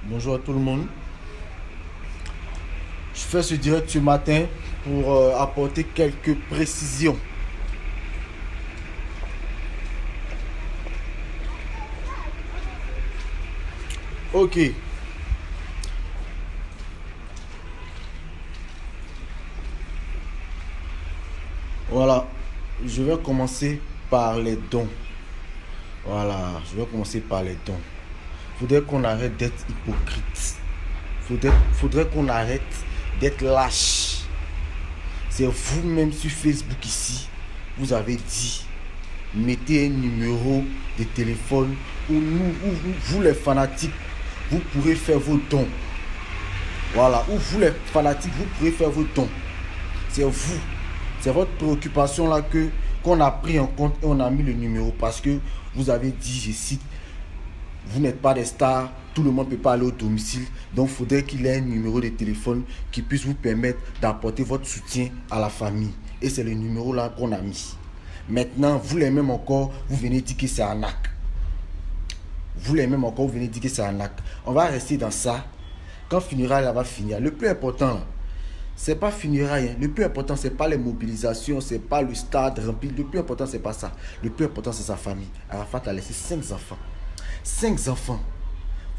Bonjour à tout le monde. Je fais ce direct ce matin pour apporter quelques précisions. Ok. Voilà. Je vais commencer par les dons. Voilà. Je vais commencer par les dons. Faudrait qu'on arrête d'être hypocrite. Faudrait qu'on arrête d'être lâche. C'est vous-même sur Facebook ici. Vous avez dit, mettez un numéro de téléphone où vous les fanatiques, vous pourrez faire vos dons. Voilà, où vous les fanatiques, vous pourrez faire vos dons. C'est vous. C'est votre préoccupation là qu'on a pris en compte et on a mis le numéro parce que vous avez dit, je cite, vous n'êtes pas des stars, tout le monde ne peut pas aller au domicile. Donc il faudrait qu'il ait un numéro de téléphone qui puisse vous permettre d'apporter votre soutien à la famille. Et c'est le numéro là qu'on a mis. Maintenant, vous les mêmes encore, vous venez dire que c'est un arnaque. Vous les mêmes encore, vous venez dire que c'est un arnaque. On va rester dans ça. Quand funérailles là va finir, le plus important, c'est pas funérailles. Le plus important, c'est pas les mobilisations, c'est pas le stade rempli. Le plus important, c'est pas ça. Le plus important, c'est sa famille. Arafat a laissé 5 enfants. 5 enfants.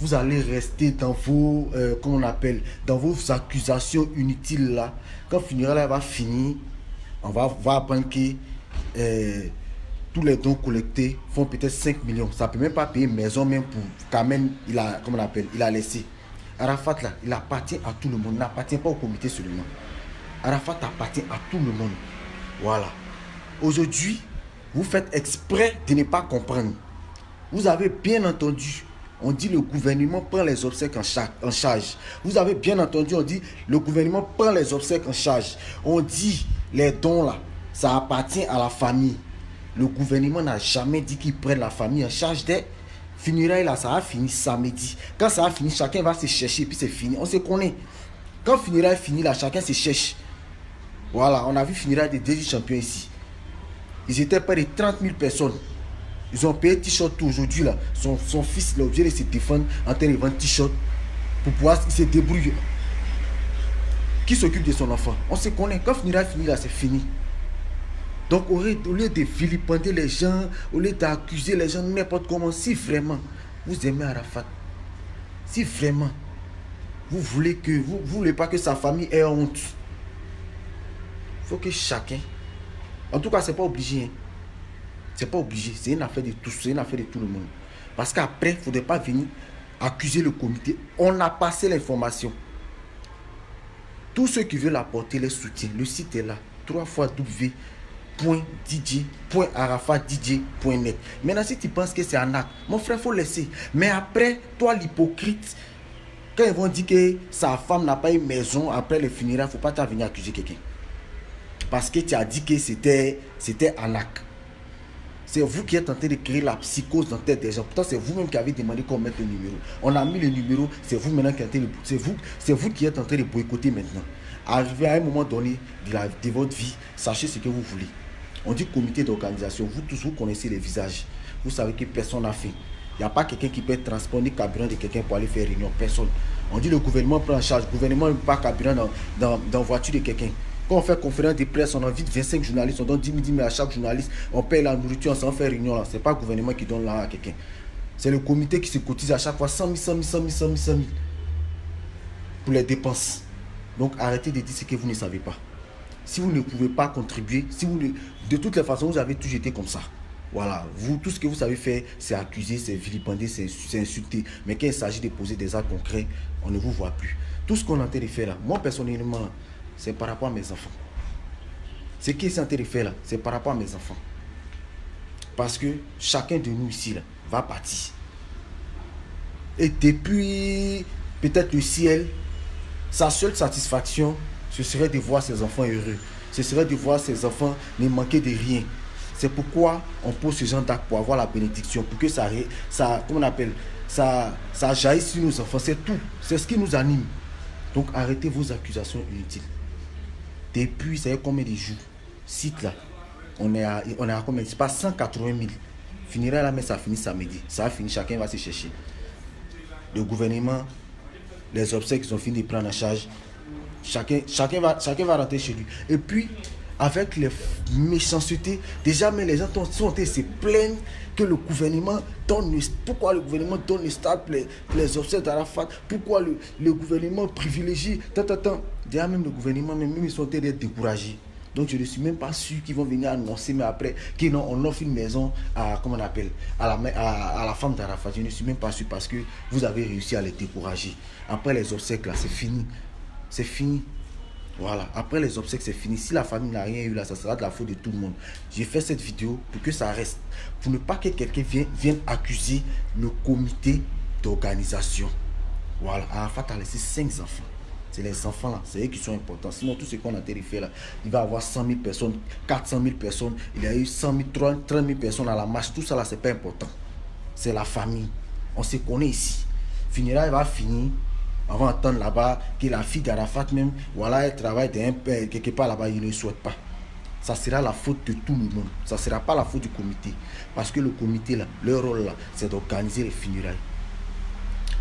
Vous allez rester dans vos, comment on appelle, dans vos accusations inutiles là. Quand funérailles va finir, on va apprendre que tous les dons collectés font peut-être 5 millions. Ça ne peut même pas payer une maison même pour quand même, comment on appelle, il a laissé. Arafat là, il appartient à tout le monde, il n'appartient pas au comité seulement. Arafat appartient à tout le monde. Voilà. Aujourd'hui, vous faites exprès de ne pas comprendre. Vous avez bien entendu, on dit le gouvernement prend les obsèques en charge. Vous avez bien entendu, on dit le gouvernement prend les obsèques en charge. On dit les dons là, ça appartient à la famille. Le gouvernement n'a jamais dit qu'il prenne la famille en charge des funérailles là, ça a fini samedi. Quand ça a fini, chacun va se chercher et puis c'est fini. On se connaît. Quand funérailles fini là, chacun se cherche. Voilà, on a vu funérailles des 2 champions ici. Ils étaient près de 30 000 personnes. Ils ont payé t-shirt tout aujourd'hui là. Son fils il est obligé de se défendre en train de vendre t-shirt pour pouvoir se débrouiller. Qui s'occupe de son enfant? On se connaît. Quand funérailles fini là, c'est fini. Donc au lieu de vilipender les gens, au lieu d'accuser les gens n'importe comment, si vraiment vous aimez Arafat, si vraiment vous voulez pas que sa famille ait honte, il faut que chacun, en tout cas c'est pas obligé, hein. C'est pas obligé, c'est une affaire de tous, c'est une affaire de tout le monde. Parce qu'après, il ne faudrait pas venir accuser le comité. On a passé l'information. Tous ceux qui veulent apporter les soutiens, le site est là, 3 fois www.dj.arafatdj.net. Maintenant, si tu penses que c'est un acte, mon frère, il faut laisser. Mais après, toi, l'hypocrite, quand ils vont dire que sa femme n'a pas une maison après les funérailles, il ne faut pas venir accuser quelqu'un. Parce que tu as dit que c'était un acte. C'est vous qui êtes en train de créer la psychose dans la tête des gens. Pourtant, c'est vous-même qui avez demandé qu'on mette le numéro. On a mis le numéro, c'est vous maintenant qui êtes en train de, c'est vous qui êtes en train de boycotter maintenant. Arrivé à un moment donné de votre vie, sachez ce que vous voulez. On dit comité d'organisation. Vous tous, vous connaissez les visages. Vous savez que personne n'a fait. Il n'y a pas quelqu'un qui peut transponder le carburant de quelqu'un pour aller faire réunion. Personne. On dit le gouvernement prend en charge. Le gouvernement ne met pas carburant dans la voiture de quelqu'un. Quand on fait conférence de presse, on invite 25 journalistes, on donne 10 000 à chaque journaliste, on paye la nourriture, on s'en fait réunion. Ce n'est pas le gouvernement qui donne là à quelqu'un. C'est le comité qui se cotise à chaque fois 100 000 pour les dépenses. Donc arrêtez de dire ce que vous ne savez pas. Si vous ne pouvez pas contribuer, de toutes les façons, vous avez toujours été comme ça. Voilà, vous, tout ce que vous savez faire, c'est accuser, c'est vilipender, c'est insulter. Mais quand il s'agit de poser des actes concrets, on ne vous voit plus. Tout ce qu'on est en train de faire là, moi personnellement, c'est par rapport à mes enfants. Ce qui est en train de faire là, c'est par rapport à mes enfants. Parce que chacun de nous ici là, va partir. Et depuis peut-être le ciel, sa seule satisfaction, ce serait de voir ses enfants heureux. Ce serait de voir ses enfants ne manquer de rien. C'est pourquoi on pose ce genre d'acte pour avoir la bénédiction, pour que ça comment on appelle, ça jaillisse sur nos enfants. C'est tout. C'est ce qui nous anime. Donc arrêtez vos accusations inutiles. Depuis, ça y est combien de jours? Site là, on est à combien? C'est pas 180 000. Finirait là, mais ça finit samedi. Ça a fini, chacun va se chercher. Le gouvernement les obsèques, ils ont fini de prendre en charge. Chacun va rentrer chez lui. Et puis, avec les méchancetés, déjà, mais les gens sont en train de se plaindre que le gouvernement donne, pourquoi le gouvernement donne le stade pour les obsèques d'Arafat, pourquoi le gouvernement privilégie, déjà même le gouvernement, même ils sont en train d'être découragés. Donc je ne suis même pas sûr qu'ils vont venir annoncer, mais après, qu'on offre une maison à, comment on appelle, à la femme d'Arafat. Je ne suis même pas sûr parce que vous avez réussi à les décourager. Après les obsèques, là, c'est fini. C'est fini. Voilà. Après les obsèques, c'est fini. Si la famille n'a rien eu là, ça sera de la faute de tout le monde. J'ai fait cette vidéo pour que ça reste. Pour ne pas que quelqu'un vienne accuser le comité d'organisation. Voilà. Arafat a laissé 5 enfants. C'est les enfants là, c'est eux qui sont importants. Sinon, tout ce qu'on a fait là, il va y avoir 100 000 personnes, 400 000 personnes, il y a eu 100 000, 30 000 personnes à la marche. Tout ça là, c'est pas important. C'est la famille. On se connaît ici. Finira, il va finir. On va entendre là-bas que la fille d'Arafat même, voilà, elle travaille quelque part là-bas, il ne souhaite pas. Ça sera la faute de tout le monde. Ça ne sera pas la faute du comité. Parce que le comité là, leur rôle là, c'est d'organiser les funérailles.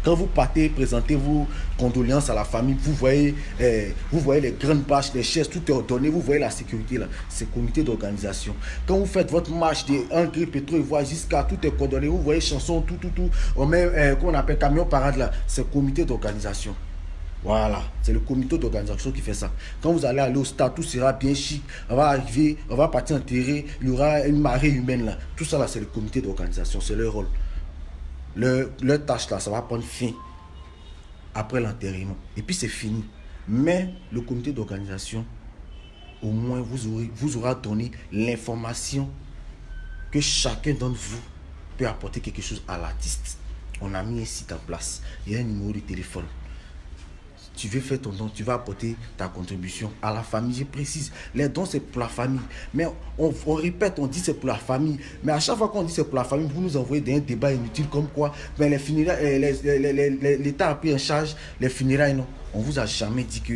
Quand vous partez, présentez vos condoléances à la famille, vous voyez les grandes bâches, les chaises, tout est ordonné, vous voyez la sécurité là, c'est le comité d'organisation. Quand vous faites votre marche d'engrais, pétrole, voie jusqu'à tout est coordonné, vous voyez chansons, tout, on met, comment on appelle, camion parade là, c'est le comité d'organisation. Voilà, c'est le comité d'organisation qui fait ça. Quand vous allez au stade, tout sera bien chic, on va arriver, on va partir en terrain, il y aura une marée humaine là, tout ça là, c'est le comité d'organisation, c'est leur rôle. Leur tâche là, ça va prendre fin après l'enterrement. Et puis c'est fini. Mais le comité d'organisation, au moins vous aura donné l'information que chacun d'entre vous peut apporter quelque chose à l'artiste. On a mis un site en place. Il y a un numéro de téléphone. Tu veux faire ton don, tu vas apporter ta contribution à la famille. Je précise, les dons c'est pour la famille. Mais on répète, on dit c'est pour la famille. Mais à chaque fois qu'on dit c'est pour la famille, vous nous envoyez des débats inutiles comme quoi ben les funérailles, l'État a pris en charge les funérailles. Non, on vous a jamais dit que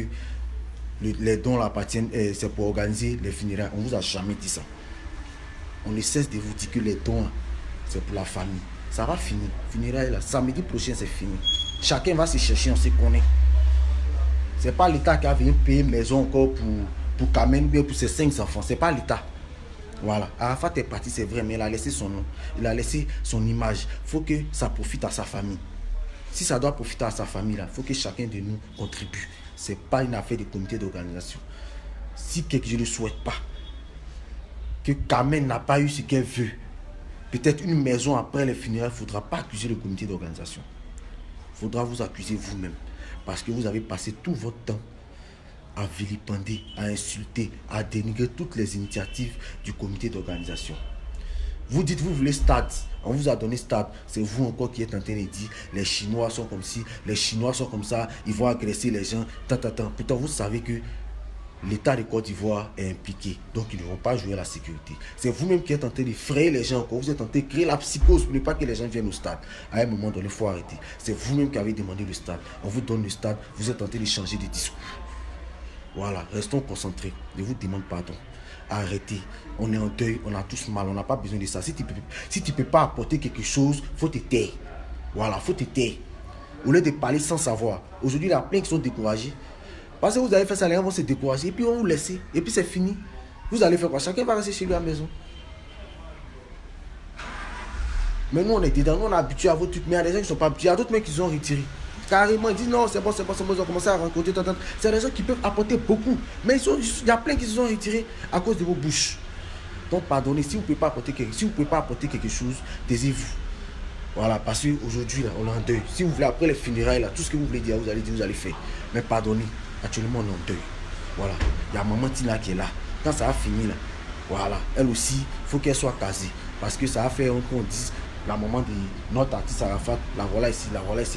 les dons appartiennent, c'est pour organiser les funérailles. On vous a jamais dit ça. On ne cesse de vous dire que les dons c'est pour la famille. Ça va finir. Funérailles là, samedi prochain c'est fini. Chacun va se chercher, on se connaît. C'est pas l'État qui a venu payer une maison encore pour Kamen, bien pour ses 5 enfants. C'est pas l'État. Voilà. Arafat est parti, c'est vrai, mais il a laissé son nom. Il a laissé son image. Il faut que ça profite à sa famille. Si ça doit profiter à sa famille, il faut que chacun de nous contribue. Ce n'est pas une affaire de comité d'organisation. Si je ne souhaite pas que Kamen n'a pas eu ce qu'elle veut, peut-être une maison après les funérailles, il ne faudra pas accuser le comité d'organisation. Il faudra vous accuser vous-même. Parce que vous avez passé tout votre temps à vilipender, à insulter, à dénigrer toutes les initiatives du comité d'organisation. Vous dites, vous voulez stade. On vous a donné stade. C'est vous encore qui êtes en train de dire, les Chinois sont comme ci, les Chinois sont comme ça, ils vont agresser les gens. Pourtant, vous savez que l'État de Côte d'Ivoire est impliqué. Donc, ils ne vont pas jouer à la sécurité. C'est vous-même qui êtes en train de frayer les gens. Vous êtes en train de créer la psychose pour ne pas que les gens viennent au stade. À un moment donné, il faut arrêter. C'est vous-même qui avez demandé le stade. On vous donne le stade. Vous êtes en train de changer de discours. Voilà. Restons concentrés. Je vous demande pardon. Arrêtez. On est en deuil. On a tous mal. On n'a pas besoin de ça. Si tu ne peux pas apporter quelque chose, il faut te taire. Voilà. Il faut te taire. Au lieu de parler sans savoir. Aujourd'hui, il y a plein qui sont découragés. Parce que vous allez faire ça, les gens vont se décourager et puis on vous laisse. Et puis c'est fini. Vous allez faire quoi? Chacun va rester chez lui à la maison. Mais nous on est dedans, nous on est habitués à vos trucs. Mais il y a des gens qui ne sont pas habitués. Il y a d'autres mecs qui sont retirés. Carrément, ils disent non, c'est bon, ils ont commencé à rencontrer. C'est des gens qui peuvent apporter beaucoup. Mais il y a plein qui se sont retirés à cause de vos bouches. Donc pardonnez, si vous ne pouvez pas apporter quelque chose, taisez-vous. Voilà, parce qu'aujourd'hui, on est en deuil. Si vous voulez, après les funérailles, là, tout ce que vous voulez dire, vous allez faire. Mais pardonnez. Actuellement, on est en deuil. Voilà. Il y a maman Tina qui est là. Quand ça va finir, là, voilà. Elle aussi, il faut qu'elle soit casée. Parce que ça a fait qu'on dise la maman de notre artiste Arafat, la voilà ici,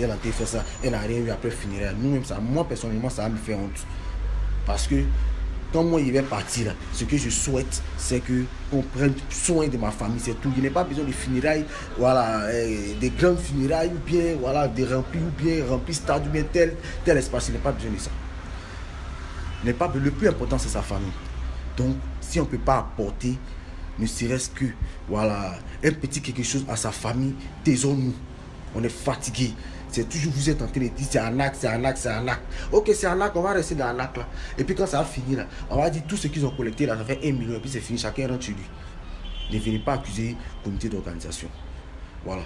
elle a fait ça. Elle n'a rien eu après finir. Nous-mêmes, moi personnellement, ça va me faire honte. Parce que quand moi il vais partir, là, ce que je souhaite, c'est qu'on prenne soin de ma famille, c'est tout. Il n'est pas besoin de funérailles, voilà, des grandes funérailles, ou bien voilà, des remplis, ou bien remplis stade, ou bien tel espace. Il n'est pas besoin de ça. Le plus important, c'est sa famille. Donc, si on ne peut pas apporter, ne serait-ce que voilà, un petit quelque chose à sa famille, taisons-nous. On est fatigué. c'est toujours vous êtes en train de dire c'est arnaque, c'est arnaque, c'est arnaque. Ok, c'est arnaque, on va rester dans l'arnaque là. Et puis quand ça va finir là, on va dire tout ce qu'ils ont collecté là, ça fait 1 million et puis c'est fini, chacun rentre chez lui. Ne venez pas accuser le comité d'organisation. Voilà.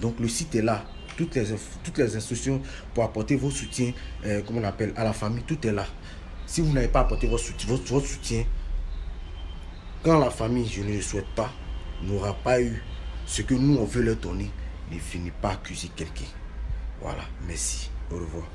Donc le site est là. Toutes les instructions pour apporter vos soutiens, comment on appelle, à la famille, tout est là. Si vous n'avez pas apporté votre soutien, quand la famille, je ne le souhaite pas, n'aura pas eu ce que nous on veut leur donner, ne venez pas accuser quelqu'un. Voilà, merci, au revoir.